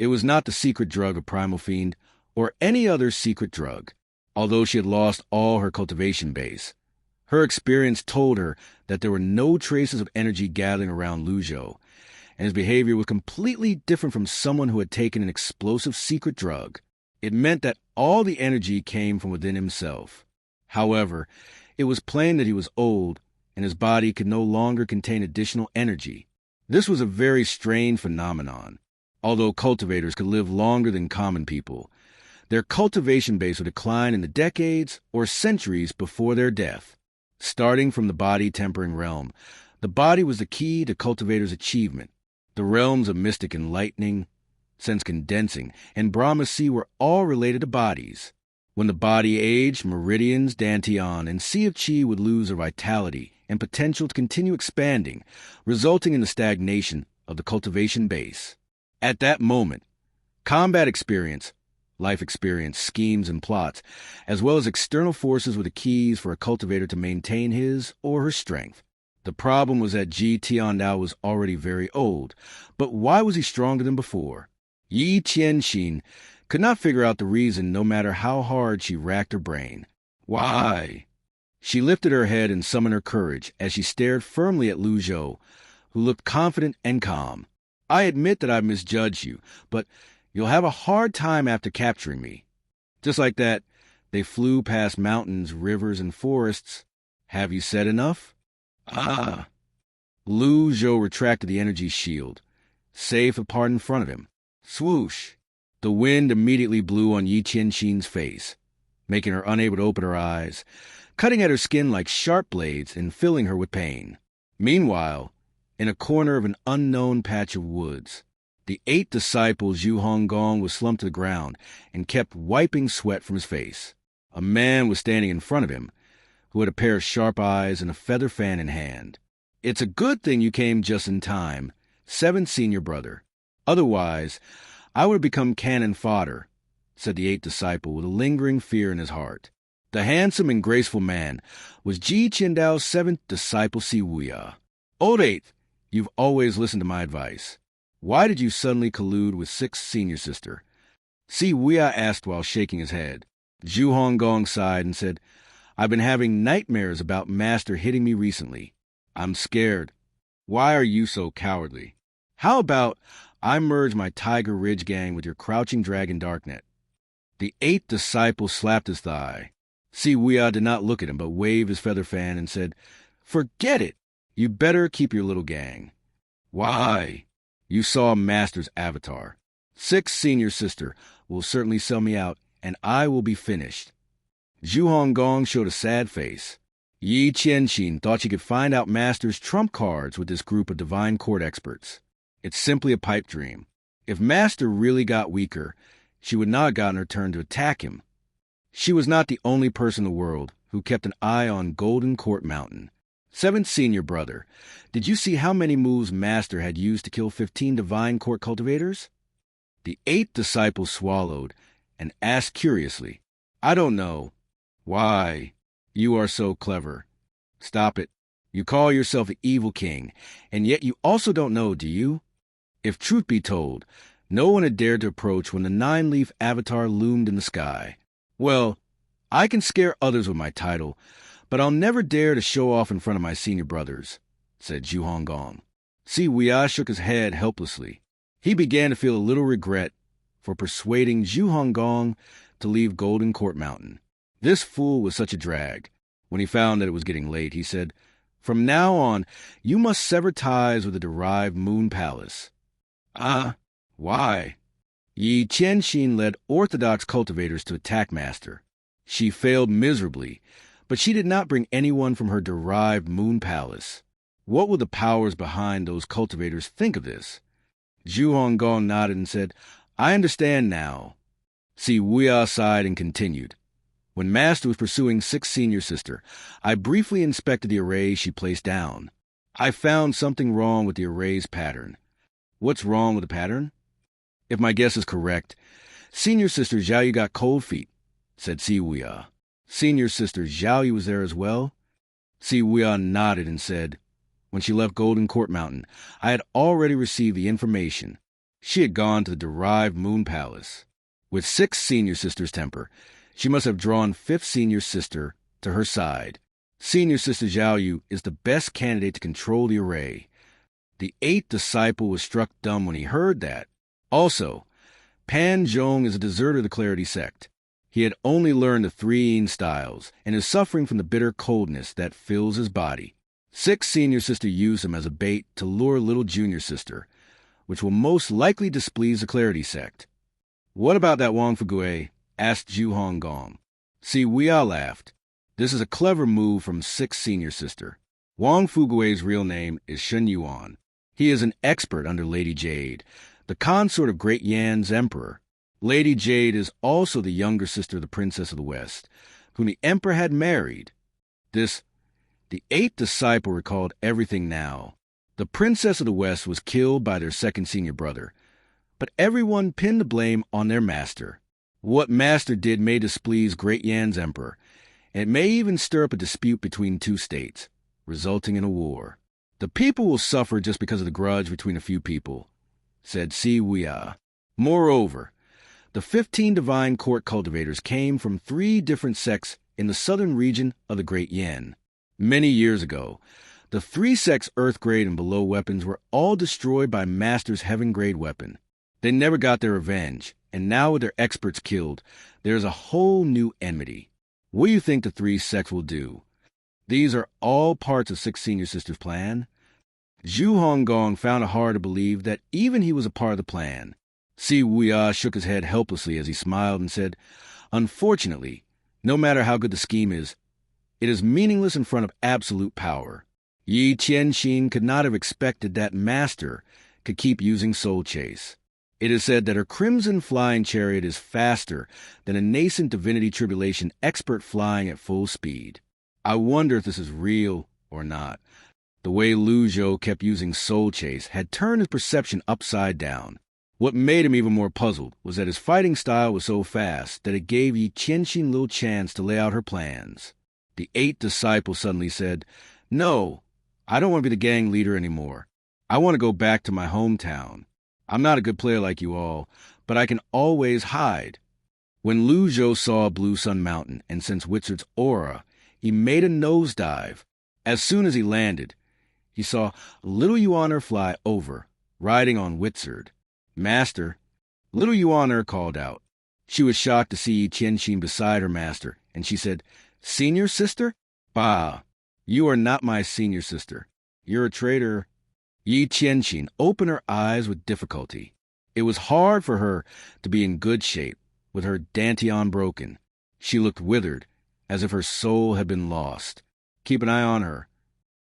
It was not the secret drug of Primal Fiend, or any other secret drug. Although she had lost all her cultivation base, her experience told her that there were no traces of energy gathering around Zhou, and his behavior was completely different from someone who had taken an explosive secret drug. It meant that all the energy came from within himself. However, it was plain that he was old, and his body could no longer contain additional energy. This was a very strange phenomenon. Although cultivators could live longer than common people, their cultivation base would decline in the decades or centuries before their death. Starting from the body-tempering realm, the body was the key to cultivators' achievement. The realms of mystic enlightening, sense condensing, and Brahmasi were all related to bodies. When the body aged, meridians, dantian, and sea of chi would lose their vitality and potential to continue expanding, resulting in the stagnation of the cultivation base. At that moment, combat experience, life experience, schemes, and plots, as well as external forces were the keys for a cultivator to maintain his or her strength. The problem was that Ji Tiandao was already very old, but why was he stronger than before? Yi Qianxin could not figure out the reason no matter how hard she racked her brain. Why? She lifted her head and summoned her courage as she stared firmly at Zhou, who looked confident and calm. I admit that I misjudged you, but you'll have a hard time after capturing me. Just like that, they flew past mountains, rivers, and forests. Have you said enough? Ah. Zhou retracted the energy shield, safe apart in front of him. Swoosh! The wind immediately blew on Yi Qianxin's face, making her unable to open her eyes, cutting at her skin like sharp blades and filling her with pain. Meanwhile, in a corner of an unknown patch of woods, the 8 disciple Zhu Honggong was slumped to the ground and kept wiping sweat from his face. A man was standing in front of him, who had a pair of sharp eyes and a feather fan in hand. It's a good thing you came just in time, 7th senior brother. Otherwise, I would have become cannon fodder, said the 8th disciple with a lingering fear in his heart. The handsome and graceful man was Ji Qindao's 7th disciple Si Wuya. Old 8th, you've always listened to my advice. Why did you suddenly collude with 6th senior sister? Si Wuya asked while shaking his head. Zhu Honggong sighed and said, I've been having nightmares about Master hitting me recently. I'm scared. Why are you so cowardly? How about I merge my Tiger Ridge gang with your Crouching Dragon Darknet? The 8th disciple slapped his thigh. Si Wuya did not look at him, but waved his feather fan and said, Forget it. You better keep your little gang. Why? You saw Master's avatar. 6th senior sister will certainly sell me out, and I will be finished. Zhu Honggong showed a sad face. Yi Qianxin thought she could find out Master's trump cards with this group of divine court experts. It's simply a pipe dream. If Master really got weaker, she would not have gotten her turn to attack him. She was not the only person in the world who kept an eye on Golden Court Mountain. 7th senior brother, did you see how many moves Master had used to kill 15 divine court cultivators? The 8th disciple swallowed and asked curiously, I don't know. Why? You are so clever. Stop it. You call yourself the evil king, and yet you also don't know, do you? If truth be told, no one had dared to approach when the 9-leaf avatar loomed in the sky. Well, I can scare others with my title, but I'll never dare to show off in front of my senior brothers, said Zhu Honggong. Si Wuya shook his head helplessly. He began to feel a little regret for persuading Zhu Honggong to leave Golden Court Mountain. This fool was such a drag. When he found that it was getting late, he said, From now on, you must sever ties with the derived Moon Palace. Why? Yi Qianxin led orthodox cultivators to attack Master. She failed miserably, but she did not bring anyone from her derived Moon Palace. What will the powers behind those cultivators think of this? Zhu Honggong nodded and said, I understand now. Si Wuya sighed and continued. When Master was pursuing 6th senior sister, I briefly inspected the array she placed down. I found something wrong with the array's pattern. What's wrong with the pattern? If my guess is correct, senior sister Zhao got cold feet, said Si Wuya. Senior sister Zhao was there as well? Si Wuya nodded and said, When she left Golden Court Mountain, I had already received the information. She had gone to the derived moon palace. With 6 senior sisters' temper, she must have drawn 5th senior sister to her side. Senior sister Zhou Yu is the best candidate to control the array. The 8th disciple was struck dumb when he heard that. Also, Pan Zhong is a deserter of the Clarity sect. He had only learned the 3 yin styles and is suffering from the bitter coldness that fills his body. 6th senior sister used him as a bait to lure little junior sister, which will most likely displease the Clarity sect. "What about that Wang Fugui?" asked Zhu Honggong. Si Weia laughed. "This is a clever move from 6th senior sister. Wang Fugui's real name is Shen Yuan. He is an expert under Lady Jade, the consort of Great Yan's emperor. Lady Jade is also the younger sister of the Princess of the West, whom the emperor had married. The 8th disciple recalled everything now. The Princess of the West was killed by their 2nd senior brother, but everyone pinned the blame on their master. What master did may displease Great Yan's emperor, and it may even stir up a dispute between 2 states, resulting in a war. The people will suffer just because of the grudge between a few people," said Si Weia. "Moreover, the 15 divine court cultivators came from 3 different sects in the southern region of the Great Yan. Many years ago, the 3 sects' earth-grade and below weapons were all destroyed by Master's heaven-grade weapon. They never got their revenge, and now with their experts killed, there is a whole new enmity. What do you think the 3 sects will do? These are all parts of 6 senior sisters' plan." Zhu Honggong found it hard to believe that even he was a part of the plan. Si Weia shook his head helplessly as he smiled and said, "Unfortunately, no matter how good the scheme is, it is meaningless in front of absolute power. Yi Qianxin could not have expected that Master could keep using Soul Chase. It is said that her crimson flying chariot is faster than a nascent divinity tribulation expert flying at full speed. I wonder if this is real or not." The way Zhou kept using Soul Chase had turned his perception upside down. What made him even more puzzled was that his fighting style was so fast that it gave Yi Qianxin little chance to lay out her plans. The 8th disciple suddenly said, "No, I don't want to be the gang leader anymore. I want to go back to my hometown. I'm not a good player like you all, but I can always hide." When Zhou saw Blue Sun Mountain and sensed Witzard's aura, he made a nosedive. As soon as he landed, he saw little Yuaner fly over, riding on Witzard. "Master," little Yuaner called out. She was shocked to see Yi Qianxin beside her master, and she said, "Senior sister? Bah, you are not my senior sister. You're a traitor." Yi Qianxin opened her eyes with difficulty. It was hard for her to be in good shape, with her dantian broken. She looked withered, as if her soul had been lost. "Keep an eye on her."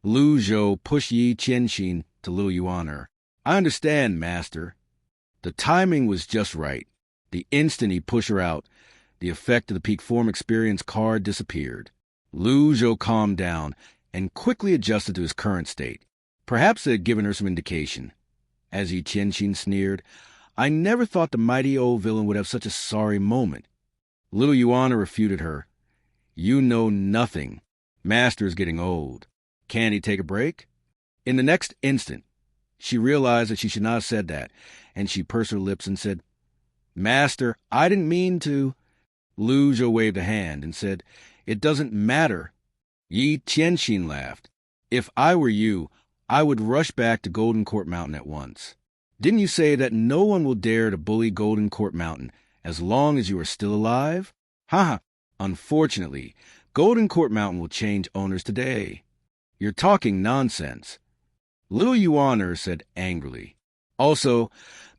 Zhou pushed Yi Qianxin to little Yuaner. "I understand, Master." The timing was just right. The instant he pushed her out, the effect of the peak form experience card disappeared. Zhou calmed down and quickly adjusted to his current state. Perhaps it had given her some indication. As Yi Qianxin sneered, "I never thought the mighty old villain would have such a sorry moment." Little Yuana refuted her. "You know nothing. Master is getting old. Can't he take a break?" In the next instant, she realized that she should not have said that, and she pursed her lips and said, "Master, I didn't mean to." Zhou waved a hand and said, "It doesn't matter." Yi Qianxin laughed. "If I were you, I would rush back to Golden Court Mountain at once. Didn't you say that no one will dare to bully Golden Court Mountain as long as you are still alive? Ha! Unfortunately, Golden Court Mountain will change owners today." "You're talking nonsense," little Yuaner said angrily. "Also,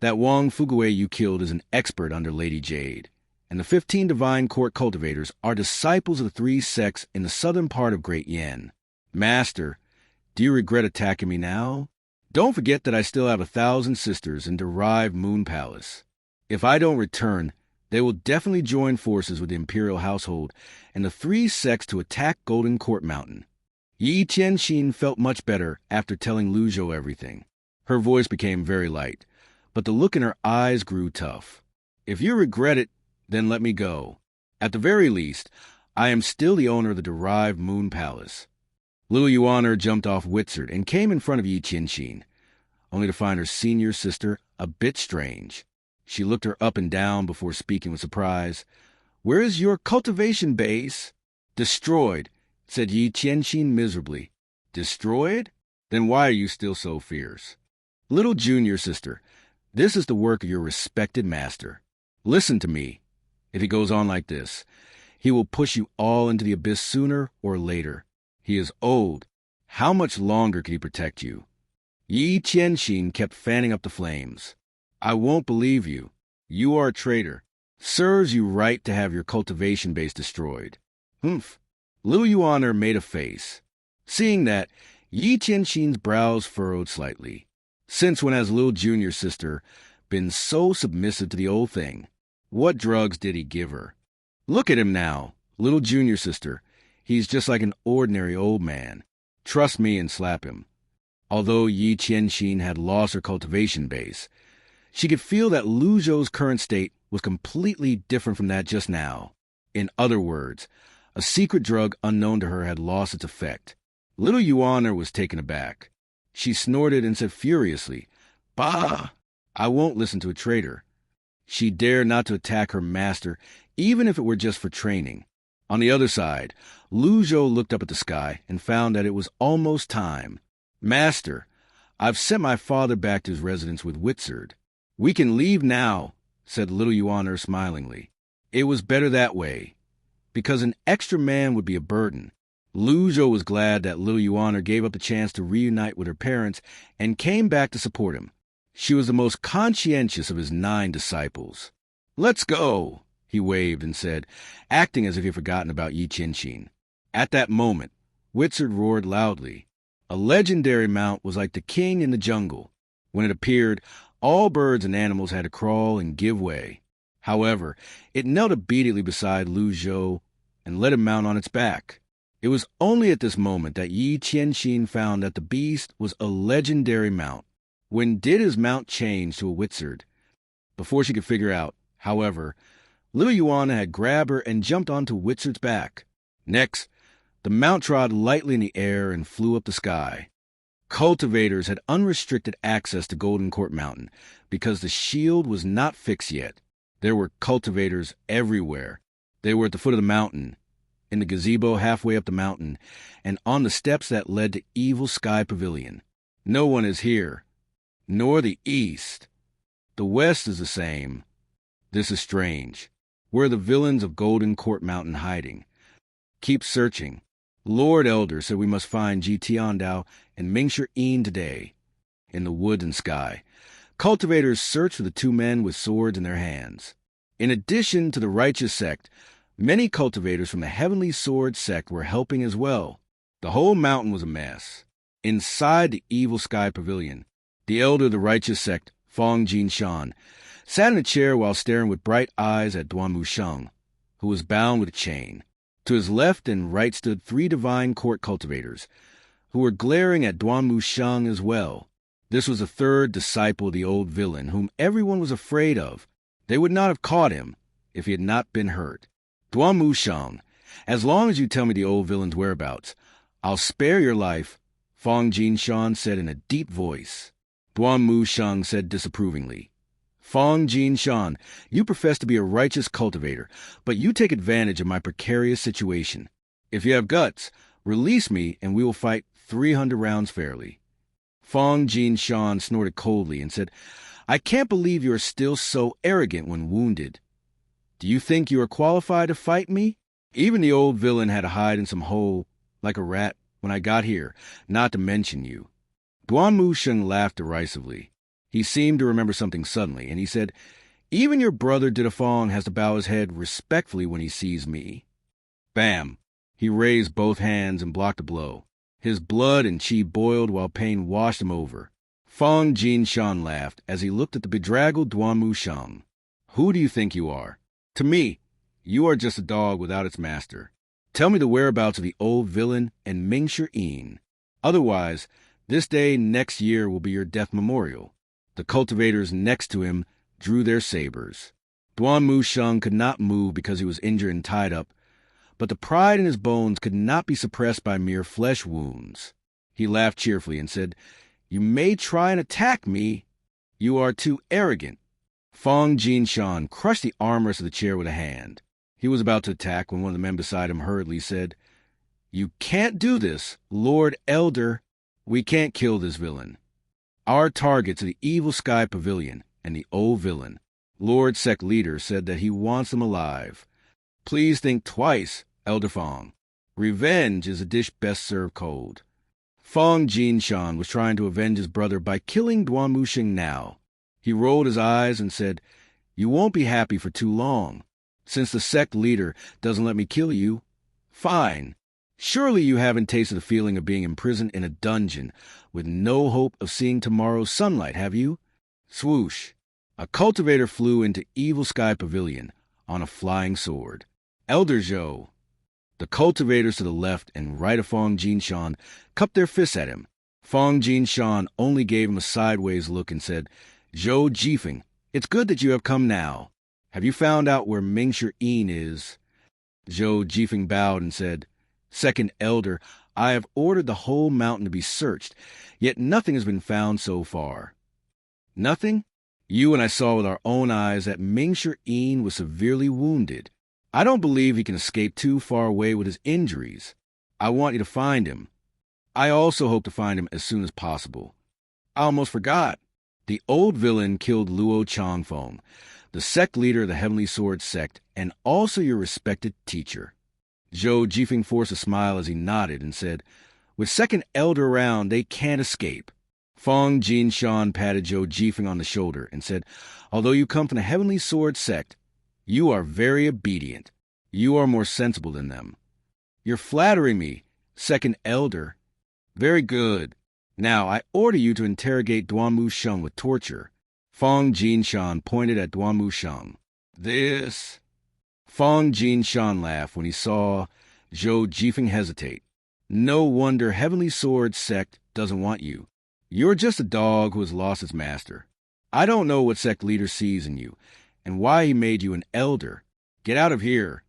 that Wang Fugui you killed is an expert under Lady Jade, and the 15 divine court cultivators are disciples of the 3 sects in the southern part of Great Yan. Master, do you regret attacking me now? Don't forget that I still have 1,000 sisters in derived Moon Palace. If I don't return, they will definitely join forces with the imperial household and the 3 sects to attack Golden Court Mountain." Yi Qianxin felt much better after telling Zhou everything. Her voice became very light, but the look in her eyes grew tough. "If you regret it, then let me go. At the very least, I am still the owner of the derived Moon Palace." Little Yuaner jumped off Witzard and came in front of Yi Qianxin. only to find her senior sister a bit strange. She looked her up and down before speaking with surprise. "Where is your cultivation base?" "Destroyed," said Yi Qianxin miserably. "Destroyed? Then why are you still so fierce?" "Little junior sister, this is the work of your respected master. Listen to me. If he goes on like this, he will push you all into the abyss sooner or later. He is old. How much longer can he protect you?" Yi Qianxin kept fanning up the flames. "I won't believe you. You are a traitor. Serves you right to have your cultivation base destroyed." "Humph." Liu Yuan'er made a face. Seeing that, Yi Qianxin's brows furrowed slightly. Since when has Lil Junior's sister been so submissive to the old thing? What drugs did he give her? Look at him now, Little Junior's sister. He's just like an ordinary old man. Trust me and slap him. Although Yi Qianxin had lost her cultivation base, she could feel that Lu Zhou's current state was completely different from that just now. In other words, a secret drug unknown to her had lost its effect. Little Yuan'er was taken aback. She snorted and said furiously, "Bah! I won't listen to a traitor." She dared not to attack her master, even if it were just for training. On the other side, Lu Zhou looked up at the sky and found that it was almost time. "Master, I've sent my father back to his residence with Witzard." "We can leave now," said Little Yuan'er smilingly. "It was better that way, because an extra man would be a burden." Lu Zhou was glad that Little Yuan'er gave up the chance to reunite with her parents and came back to support him. She was the most conscientious of his 9 disciples. "Let's go," he waved and said, acting as if he had forgotten about Yi Qianxin. At that moment, Witzard roared loudly. A legendary mount was like the king in the jungle. When it appeared, all birds and animals had to crawl and give way. However, it knelt obediently beside Lu Zhou and let him mount on its back. It was only at this moment that Yi Qianxin found that the beast was a legendary mount. When did his mount change to a Witzard? Before she could figure out, however, Little Yuan'er had grabbed her and jumped onto Witzard's back. Next, the mount trod lightly in the air and flew up the sky. Cultivators had unrestricted access to Golden Court Mountain because the shield was not fixed yet. There were cultivators everywhere. They were at the foot of the mountain, in the gazebo halfway up the mountain, and on the steps that led to Evil Sky Pavilion. No one is here, nor the east. The west is the same. This is strange. Where are the villains of Golden Court Mountain hiding? Keep searching. Lord Elder said we must find Ji Tiandao and Mingshi Yin today. In the wood and sky, cultivators searched for the 2 men with swords in their hands. In addition to the righteous sect, many cultivators from the Heavenly Sword sect were helping as well. The whole mountain was a mess. Inside the Evil Sky Pavilion, the elder of the righteous sect, Fong Jinshan, sat in a chair while staring with bright eyes at Duanmu Sheng, who was bound with a chain. To his left and right stood 3 divine court cultivators, who were glaring at Duanmu Sheng as well. This was the 3rd disciple of the old villain, whom everyone was afraid of. They would not have caught him if he had not been hurt. "Duanmu Sheng, as long as you tell me the old villain's whereabouts, I'll spare your life," Fong Jinshan said in a deep voice. Duanmu Sheng said disapprovingly, "Fong Jinshan, you profess to be a righteous cultivator, but you take advantage of my precarious situation. If you have guts, release me and we will fight 300 rounds fairly." Fong Jinshan snorted coldly and said, "I can't believe you are still so arrogant when wounded. Do you think you are qualified to fight me? Even the old villain had to hide in some hole, like a rat, when I got here, not to mention you." Duanmu Sheng laughed derisively. He seemed to remember something suddenly, and he said, "Even your brother Didafong has to bow his head respectfully when he sees me." Bam! He raised both hands and blocked a blow. His blood and chi boiled while pain washed him over. Fong Jinshan laughed as he looked at the bedraggled Duanmu Sheng. "Who do you think you are? To me, you are just a dog without its master. Tell me the whereabouts of the old villain and Mingshi Yin. Otherwise, this day next year will be your death memorial." The cultivators next to him drew their sabers. Duanmu Sheng could not move because he was injured and tied up, but the pride in his bones could not be suppressed by mere flesh wounds. He laughed cheerfully and said, You may try and attack me. You are too arrogant. Fong Jinshan crushed the armrest of the chair with a hand. He was about to attack when one of the men beside him hurriedly said, "You can't do this, Lord Elder. We can't kill this villain. Our target's the Evil Sky Pavilion and the old villain. Lord Sect Leader said that he wants them alive. Please think twice, Elder Fong. Revenge is a dish best served cold." Fong Jinshan was trying to avenge his brother by killing Duan Muxing now. He rolled his eyes and said, "You won't be happy for too long. Since the sect leader doesn't let me kill you, fine. Surely you haven't tasted the feeling of being imprisoned in a dungeon with no hope of seeing tomorrow's sunlight, have you?" Swoosh! A cultivator flew into Evil Sky Pavilion on a flying sword. Elder Zhou. The cultivators to the left and right of Fong Jinshan cupped their fists at him. Fong Jinshan only gave him a sideways look and said, "Zhou Jifeng, it's good that you have come now. Have you found out where Mingshi Yin is?" Zhou Jifeng bowed and said, "Second Elder, I have ordered the whole mountain to be searched, yet nothing has been found so far." "Nothing? You and I saw with our own eyes that Mingshi Yin was severely wounded. I don't believe he can escape too far away with his injuries. I want you to find him. I also hope to find him as soon as possible. I almost forgot. The old villain killed Luo Changfeng, the sect leader of the Heavenly Sword sect, and also your respected teacher." Zhou Jifeng forced a smile as he nodded and said, "With second elder around, they can't escape." Fong Jinshan patted Zhou Jifeng on the shoulder and said, "Although you come from the Heavenly Sword sect, you are very obedient. You are more sensible than them." "You're flattering me, second elder." "Very good. Now I order you to interrogate Duan Muxing with torture." Fong Jinshan pointed at Duan Muxing. "This..." Fong Jinshan laughed when he saw Zhou Jifeng hesitate. "No wonder Heavenly Sword sect doesn't want you. You're just a dog who has lost its master. I don't know what sect leader sees in you, and why he made you an elder. Get out of here."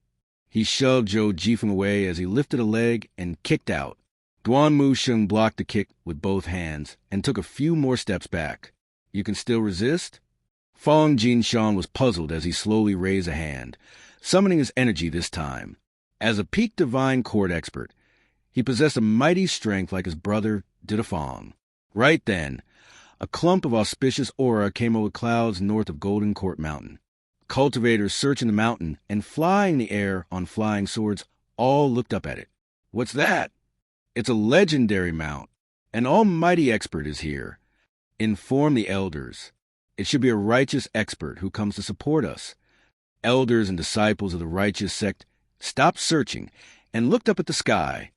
He shoved Zhou Jifeng away as he lifted a leg and kicked out. Duan Muxing blocked the kick with both hands and took a few more steps back. "You can still resist?" Fong Jinshan was puzzled as he slowly raised a hand, summoning his energy this time. As a peak divine court expert, he possessed a mighty strength like his brother Didafong. Right then, a clump of auspicious aura came over clouds north of Golden Court Mountain. Cultivators searching the mountain and flying in the air on flying swords all looked up at it. "What's that?" "It's a legendary mount. An almighty expert is here. Inform the elders. It should be a righteous expert who comes to support us." Elders and disciples of the righteous sect stopped searching and looked up at the sky.